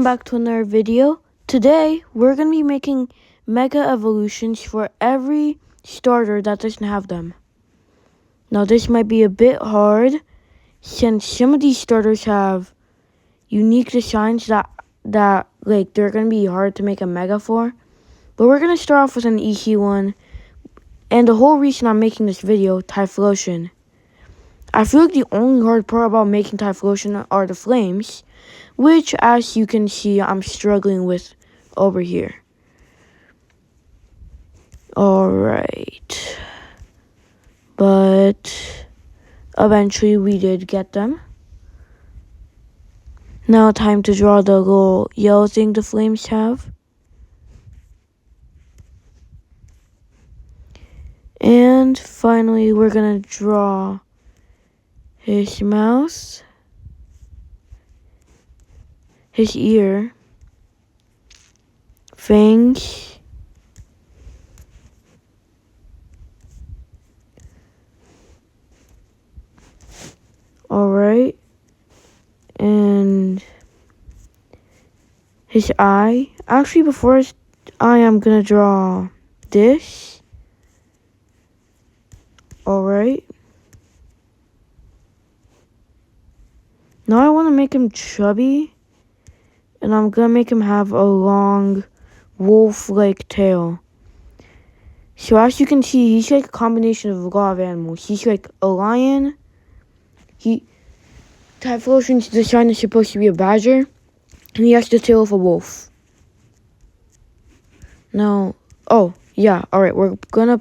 Back to another video. Today we're going to be making Mega Evolutions for every starter that doesn't have them. Now this might be a bit hard since some of these starters have unique designs that they're going to be hard to make a Mega for. But we're going to start off with an easy one. And the whole reason I'm making this video, Typhlosion. I feel like the only hard part about making Typhlosion are the flames, which, as you can see, I'm struggling with over here. Alright. But eventually we did get them. Now time to draw the little yellow thing the flames have. And finally we're gonna draw his mouth, his ear, fangs, alright, and his eye. Actually, before his eye, I'm gonna draw this. Alright. Now I want to make him chubby, and I'm gonna make him have a long wolf-like tail. So as you can see, he's like a combination of a lot of animals. He's like a lion. Typhlosion's design is supposed to be a badger, and he has the tail of a wolf. Now, oh yeah, alright, we're gonna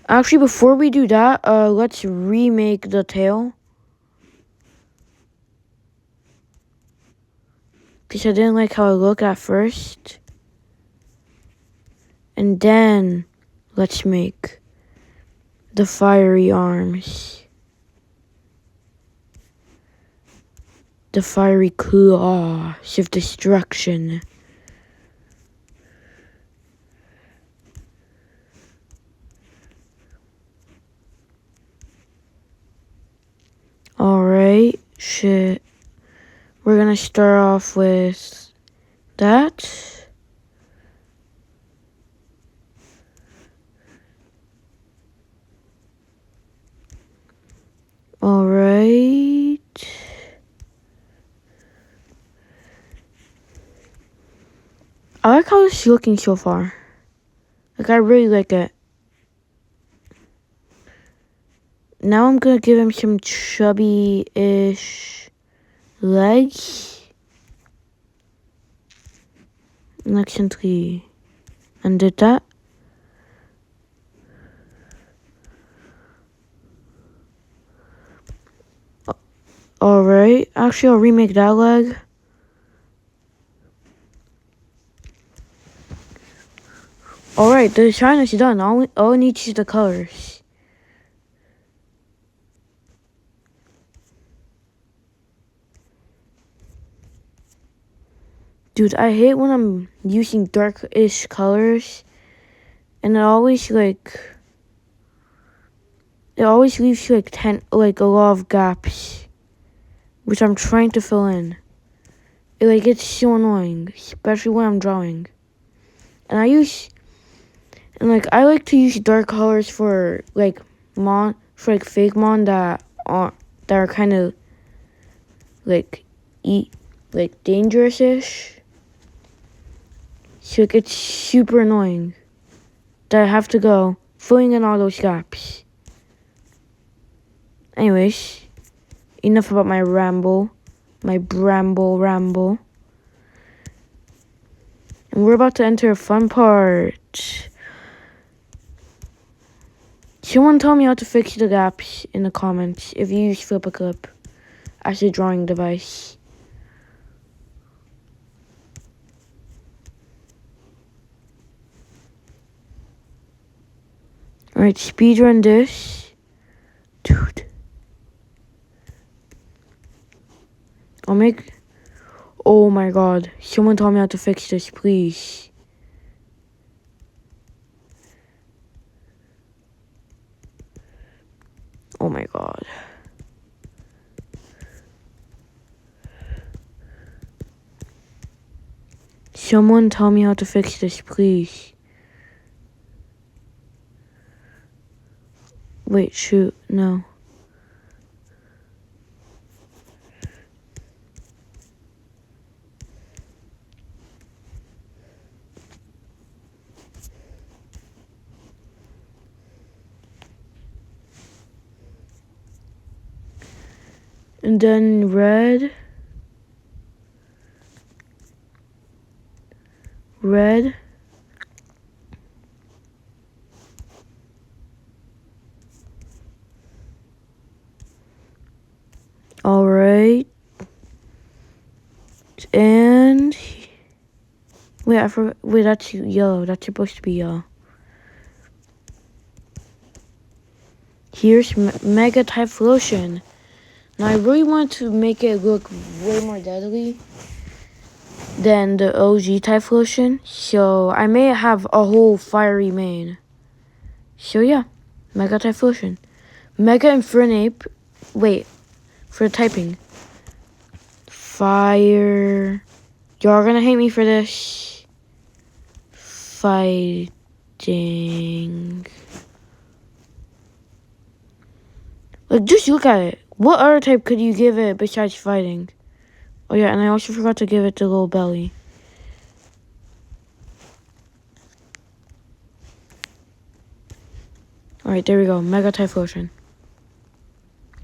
actually, before we do that, let's remake the tail. Because I didn't like how it looked at first. And then, let's make the fiery arms. The fiery claws of destruction. Alright, shit. We're gonna start off with that. Alright. I like how it's looking so far. Like, I really like it. Now I'm gonna give him some chubby-ish legs. And accidentally undid that. Alright, actually I'll remake that leg. Alright, the design is done. All I need is the colors. Dude, I hate when I'm using dark-ish colors, and it always leaves like a lot of gaps, which I'm trying to fill in. It's so annoying, especially when I'm drawing. And I like to use dark colors for fake mon that are kind of dangerous-ish. So it's super annoying that I have to go filling in all those gaps. Anyways, enough about my ramble. My ramble. And we're about to enter a fun part. Someone tell me how to fix the gaps in the comments if you use Flip-A-Clip as a drawing device. Alright, speedrun this. Dude. Oh my god. Someone tell me how to fix this, please. Oh my god. Someone tell me how to fix this, please. Wait, shoot, no. And then red. Red. All right. And wait, I forgot. Wait, that's yellow. That's supposed to be yellow. Here's Mega Typhlosion. Now I really want to make it look way more deadly than the OG Typhlosion, so I may have a whole fiery main. So yeah, Mega Typhlosion. Mega Infernape. Wait, for typing. Fire. Y'all gonna hate me for this. Fighting. Like, just look at it. What other type could you give it besides fighting? Oh yeah, and I also forgot to give it the little belly. Alright, there we go. Mega Typhlosion.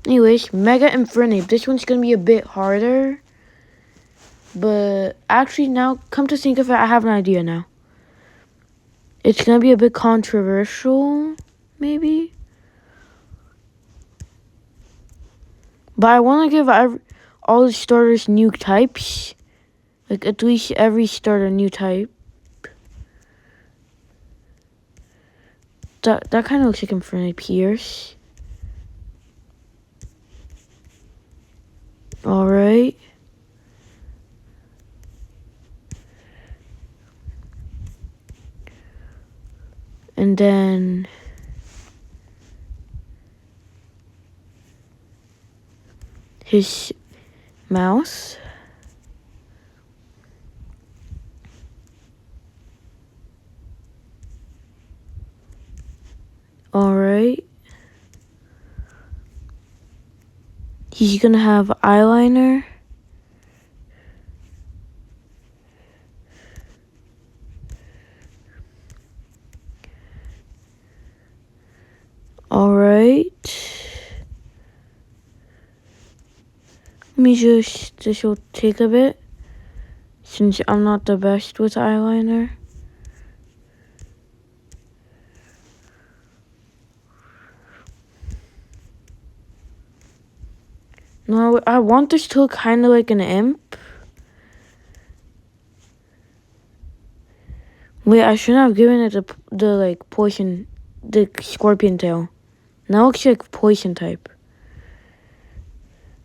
Anyways, Mega Infernape. This one's gonna be a bit harder. But actually now, come to think of it, I have an idea now. It's gonna be a bit controversial, maybe. But I want to give all the starters new types. Like, at least every starter new type. That kind of looks like Infernape Pierce. Alright. And then his mouse. Alright. He's gonna have eyeliner. Alright. Let me this will take a bit, since I'm not the best with eyeliner. No, I want this to look kind of like an imp. Wait, I shouldn't have given it the like poison, the scorpion tail. Now it looks like poison type.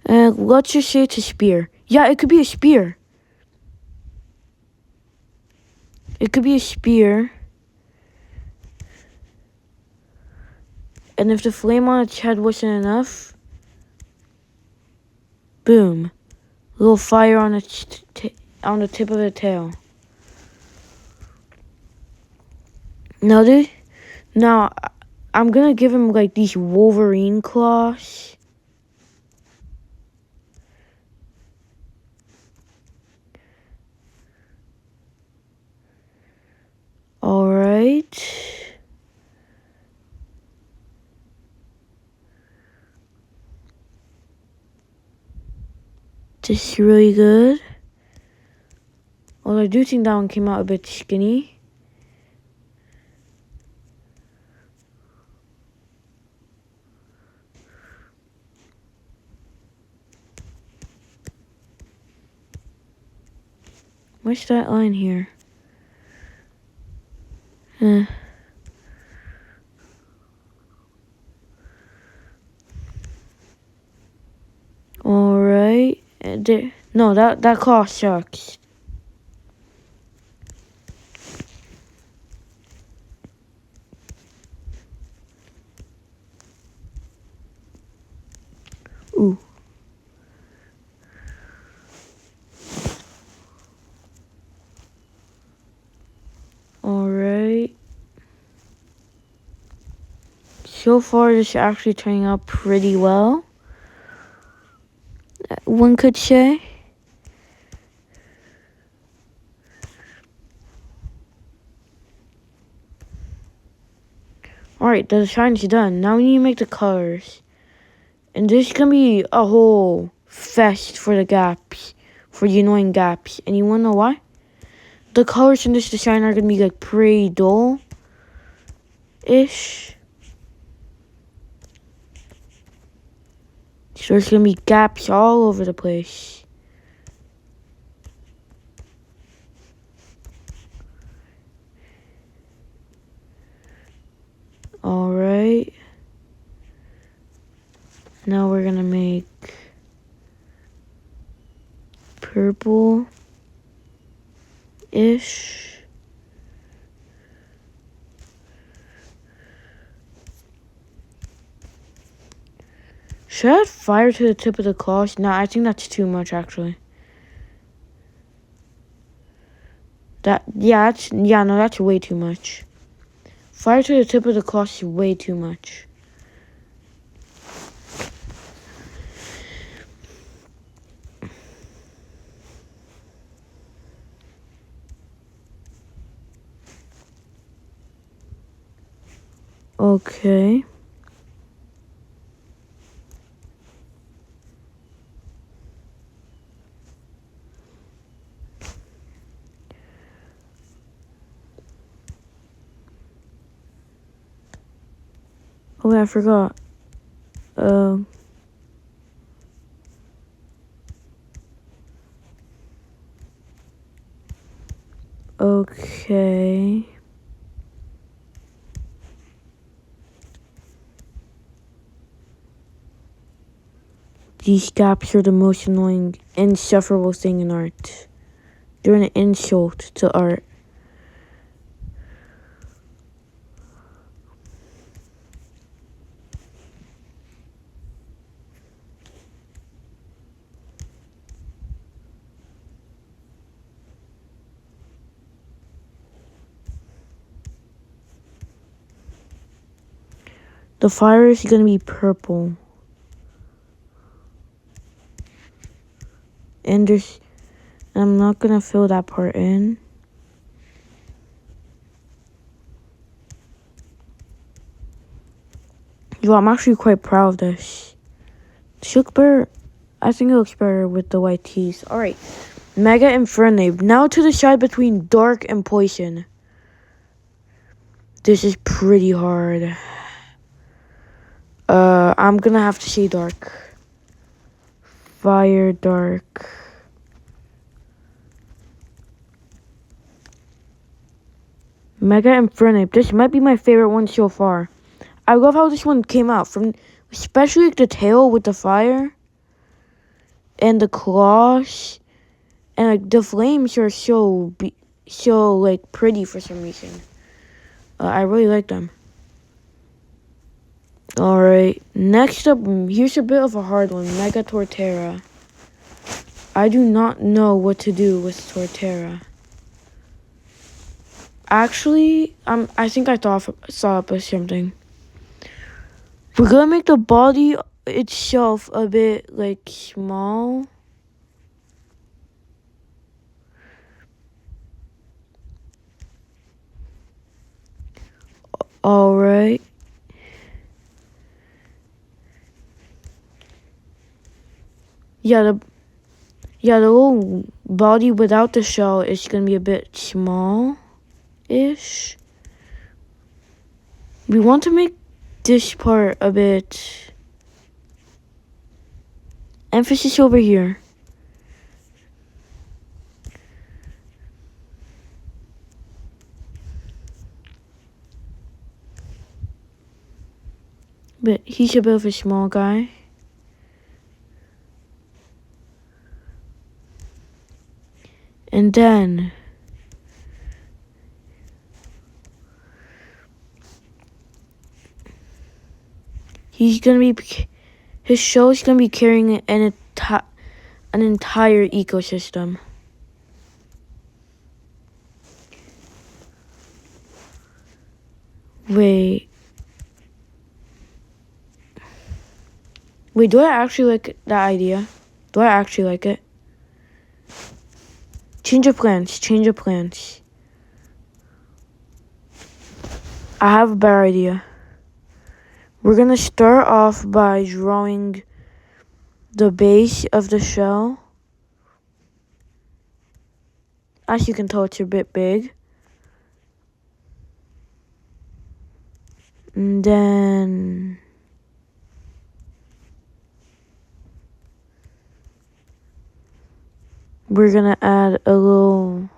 Let's just say it's a spear. Yeah, it could be a spear. It could be a spear. And if the flame on its head wasn't enough, boom, a little fire on its on the tip of the tail. Now I'm gonna give him like these Wolverine claws. Alright. This is really good. Although I do think that one came out a bit skinny. What's that line here? Alright. No, that claw sucks. Ooh. So far, this is actually turning out pretty well, one could say. Alright, the design is done. Now we need to make the colors. And this is gonna be a whole fest for the gaps, for the annoying gaps. And you wanna know why? The colors in this design are gonna be like pretty dull-ish. So there's gonna be gaps all over the place. Alright. Now we're gonna make purple-ish. Should I add fire to the tip of the claws? No, I think that's too much actually. That's way too much. Fire to the tip of the claws is way too much. Okay. Oh wait, I forgot. Okay. These gaps are the most annoying, insufferable thing in art. They're an insult to art. The fire is gonna be purple. And I'm not gonna fill that part in. Yo, I'm actually quite proud of this. This looks better. I think it looks better with the white teeth. Alright. Mega Inferno. Now to decide between dark and poison. This is pretty hard. I'm gonna have to say dark. Fire, dark. Mega Inferno. This might be my favorite one so far. I love how this one came out, from especially like the tail with the fire and the claws, and like the flames are so like pretty for some reason. I really like them. Alright, next up, here's a bit of a hard one. Mega Torterra. I do not know what to do with Torterra. Actually, I think I saw up with something. We're gonna make the body itself a bit like small. Alright. Yeah, the little body without the shell is gonna be a bit small-ish. We want to make this part a bit emphasis over here. But he's a bit of a small guy. And then his show is gonna be carrying an entire ecosystem. Wait. Wait, do I actually like that idea? Do I actually like it? Change of plans. Change of plans. I have a better idea. We're gonna start off by drawing the base of the shell. As you can tell, it's a bit big. And then we're gonna add a little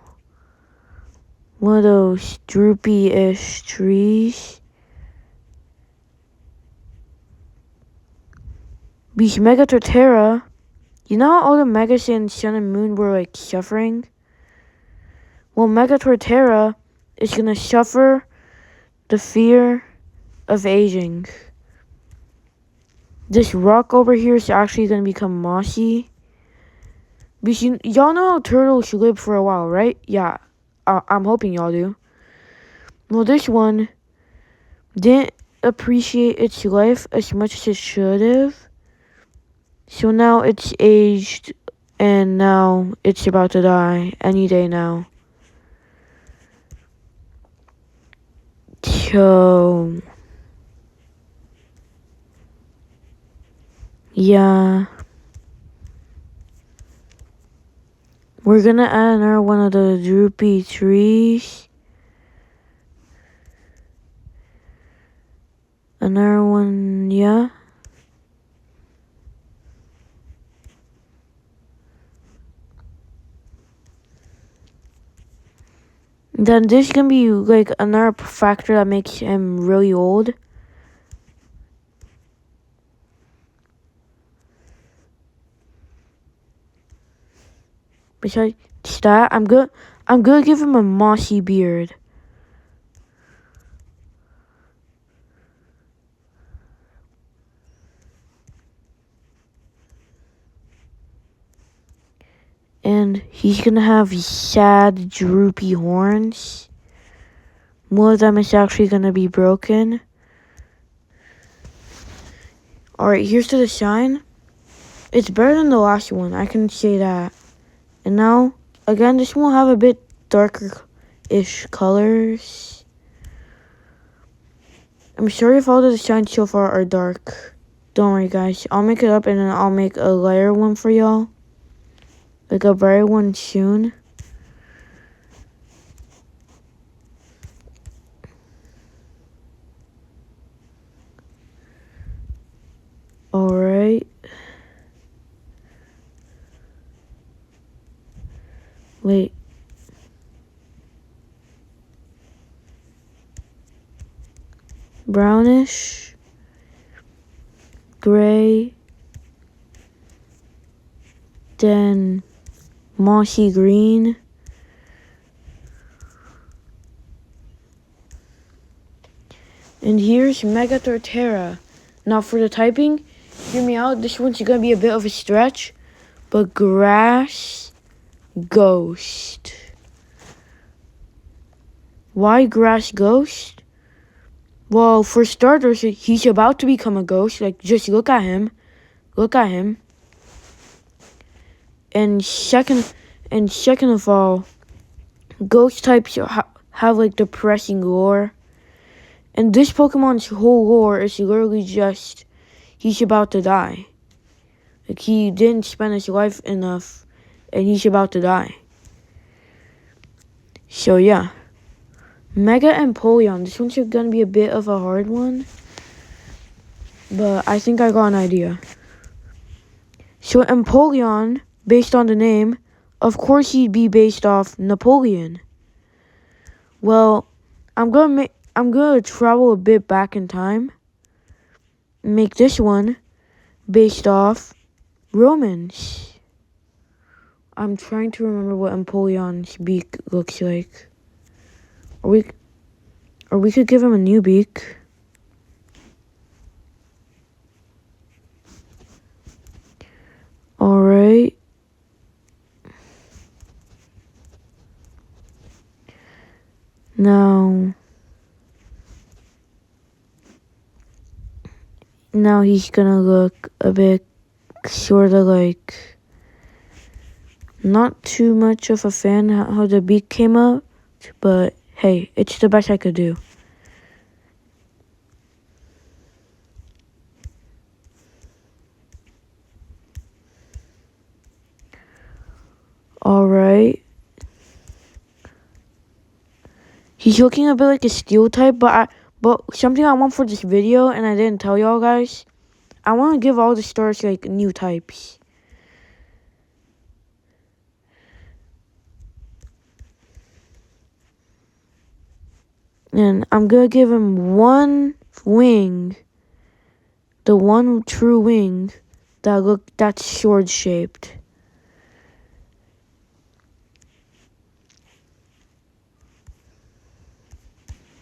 one of those droopy-ish trees. Because Mega Torterra, you know how all the Megas in Sun and Moon were like suffering? Well, Mega Torterra is gonna suffer the fear of aging. This rock over here is actually gonna become mossy. Because y'all know how turtles live for a while, right? Yeah, I'm hoping y'all do. Well, this one didn't appreciate its life as much as it should have. So now it's aged, and now it's about to die any day now. So, yeah. We're gonna add another one of the droopy trees. Another one, yeah. Then this can be like another factor that makes him really old. Besides that, I'm gonna give him a mossy beard. And he's gonna have sad, droopy horns. One of them is actually gonna be broken. Alright, here's the design. It's better than the last one, I can say that. And now, again, this one will have a bit darker-ish colors. I'm sorry if all the designs so far are dark. Don't worry, guys. I'll make it up and then I'll make a lighter one for y'all. Like a bright one soon. Alright. Wait. Brownish. Gray. Then mossy green. And here's Mega Torterra. Now for the typing, hear me out. This one's gonna be a bit of a stretch. But grass ghost. Why grass ghost? Well, for starters, he's about to become a ghost. Like, just look at him. Look at him. And second of all, ghost types have like depressing lore. And this Pokemon's whole lore is literally just he's about to die. Like, he didn't spend his life enough, and he's about to die. So, yeah. Mega Empoleon. This one's gonna be a bit of a hard one. But I think I got an idea. So, Empoleon, based on the name, of course he'd be based off Napoleon. Well, I'm gonna travel a bit back in time. Make this one based off Romans. I'm trying to remember what Empoleon's beak looks like. Or we could give him a new beak. Alright. Now, Now he's gonna look a bit sort of like not too much of a fan how the beak came out, but hey, it's the best I could do. Alright. He's looking a bit like a steel type, but something I want for this video, and I didn't tell y'all guys, I want to give all the stars like new types. And I'm gonna give him one wing, the one true wing that's sword shaped.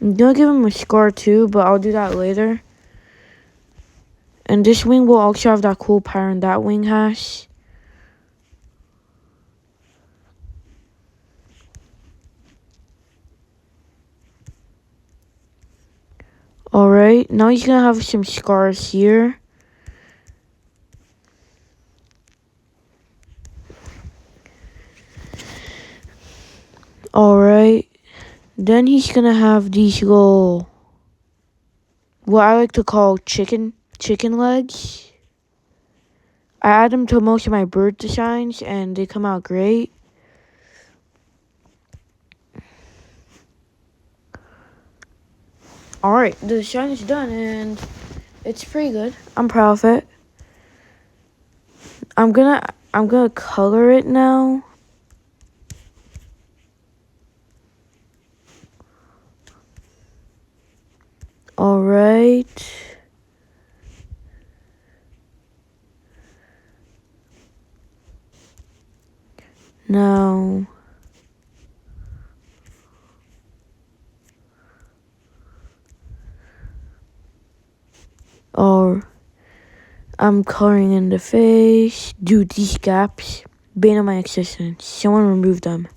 I'm gonna give him a scar too, but I'll do that later. And this wing will also have that cool pattern that wing has. Alright, now he's gonna have some scars here. Alright, then he's gonna have these little, what I like to call chicken legs. I add them to most of my bird designs and they come out great. Alright, the design is done and it's pretty good. I'm proud of it. I'm gonna color it now. Alright. Now I'm coloring in the face. Dude, these gaps, bane of my existence. Someone remove them.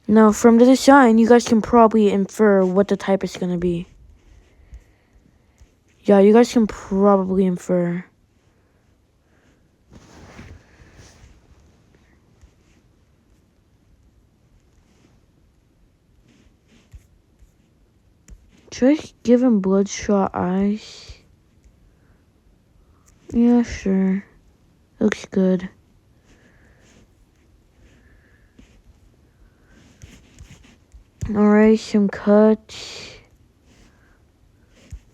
Now, from the design, you guys can probably infer what the type is gonna be. Yeah, you guys can probably infer. Should I give him bloodshot eyes? Yeah, sure. Looks good. Alright, some cuts.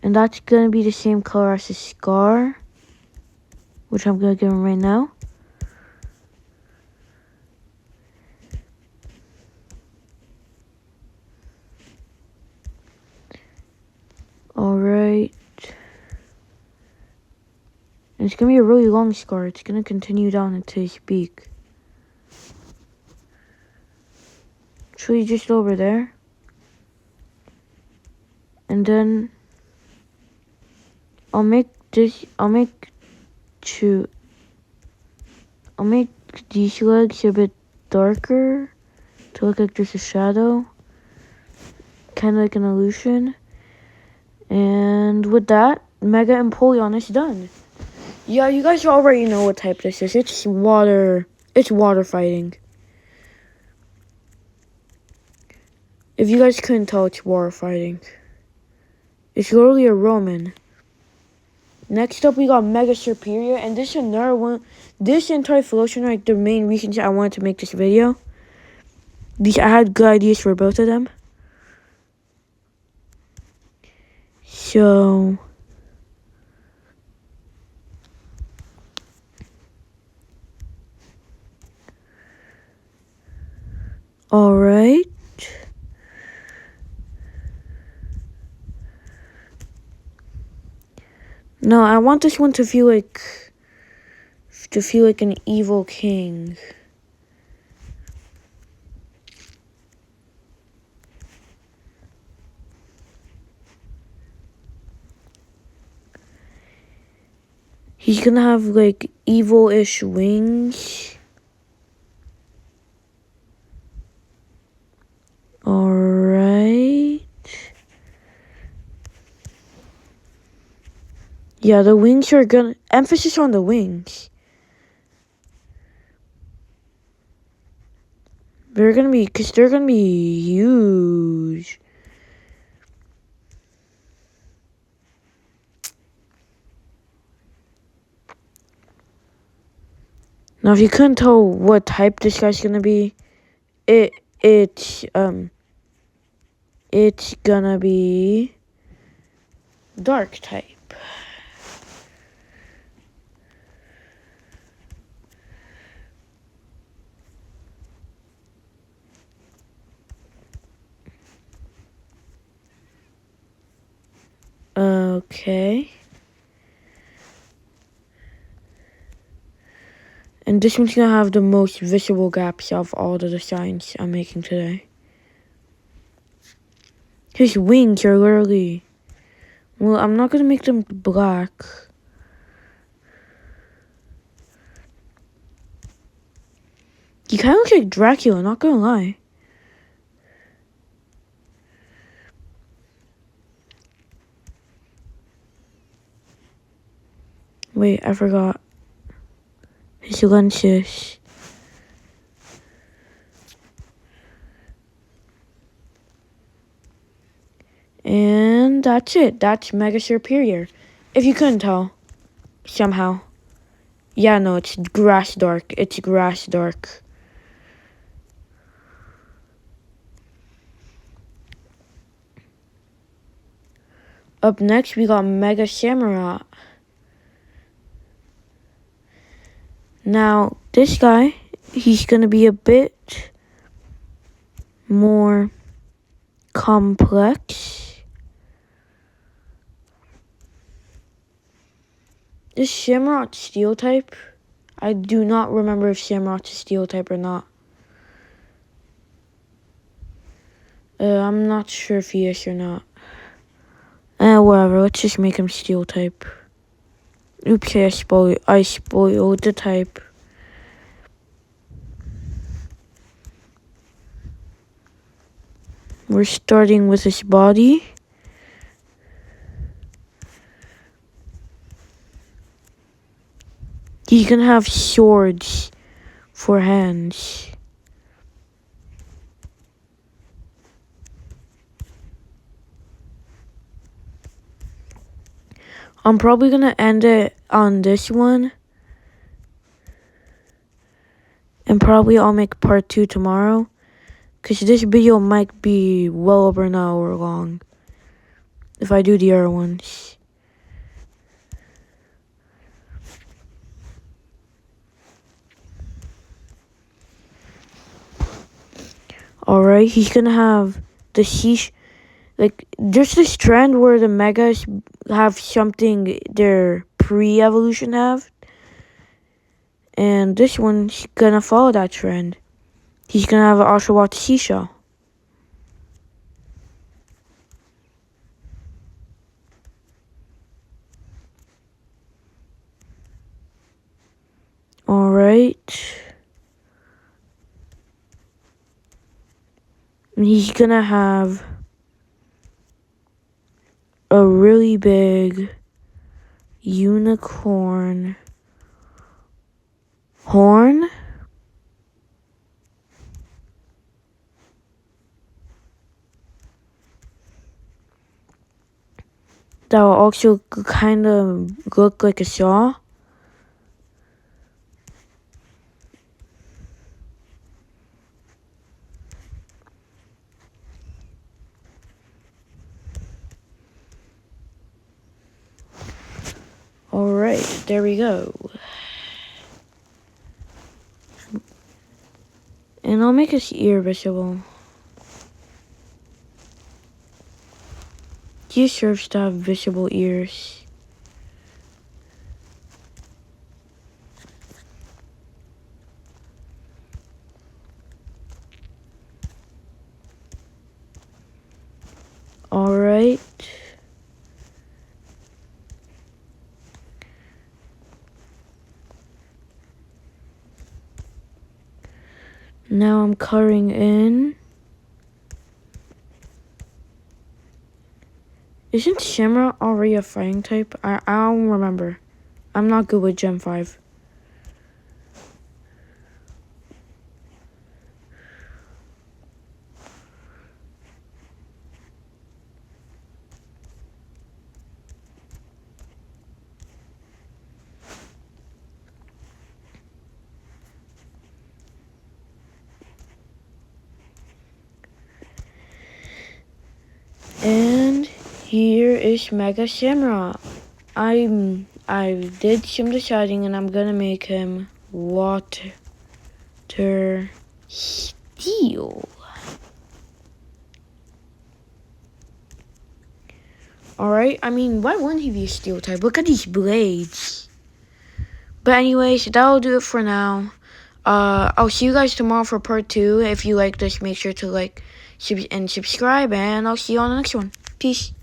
And that's gonna be the same color as the scar, which I'm gonna give him right now. Alright. And it's gonna be a really long scar. It's gonna continue down into his beak. Actually, just over there. And then I'll make these legs a bit darker to look like there's a shadow. Kind of like an illusion. And with that, Mega Empoleon is done. Yeah, you guys already know what type this is. It's water fighting. If you guys couldn't tell, it's water fighting. It's literally a Roman. Next up, we got Mega Superior, and this is another one. This entire Phyllosion are like the main reasons I wanted to make this video. I had good ideas for both of them. So alright. No, I want this one to feel like an evil king. He's gonna have like evil-ish wings. Alright. Yeah, the wings are gonna... Emphasis on the wings. They're gonna be... Because they're gonna be huge. Now, if you couldn't tell what type this guy's gonna be, it's gonna be dark type. Okay. And this one's gonna have the most visible gaps of all the designs I'm making today. His wings are literally... Well, I'm not gonna make them black. He kind of looks like Dracula, not gonna lie. Wait, I forgot. His lenses. And that's it. That's Mega Superior. If you couldn't tell. Somehow. Yeah, no, it's grass dark. It's grass dark. Up next, we got Mega Samurai. Now, this guy, he's gonna be a bit more complex. Is Shamrock steel type? I do not remember if Shamrock is steel type or not. I'm not sure if he is or not. Whatever, let's just make him steel type. Oops, I spoiled the type. We're starting with his body. He's gonna have swords for hands. I'm probably gonna end it on this one. And probably I'll make part 2 tomorrow. Because this video might be well over an hour long. If I do the other ones. Alright, he's gonna have the like, there's this trend where the megas have something their pre-evolution have. And this one's gonna follow that trend. He's gonna have an Oshawott seashell. Alright. And he's gonna have a really big unicorn horn. That will also kind of look like a saw. Alright, there we go. And I'll make his ear visible. He deserves to have visible ears. Alright. Now I'm coloring in Isn't Shamrock already a fighting type? I don't remember. I'm not good with Gen 5. And here is Mega Shamrock. I did some deciding and I'm gonna make him water steel. Alright, I mean, why wouldn't he be a steel type? Look at these blades. But anyways, that'll do it for now. I'll see you guys tomorrow for part 2. If you like this, make sure to like and subscribe, and I'll see you on the next one. Peace.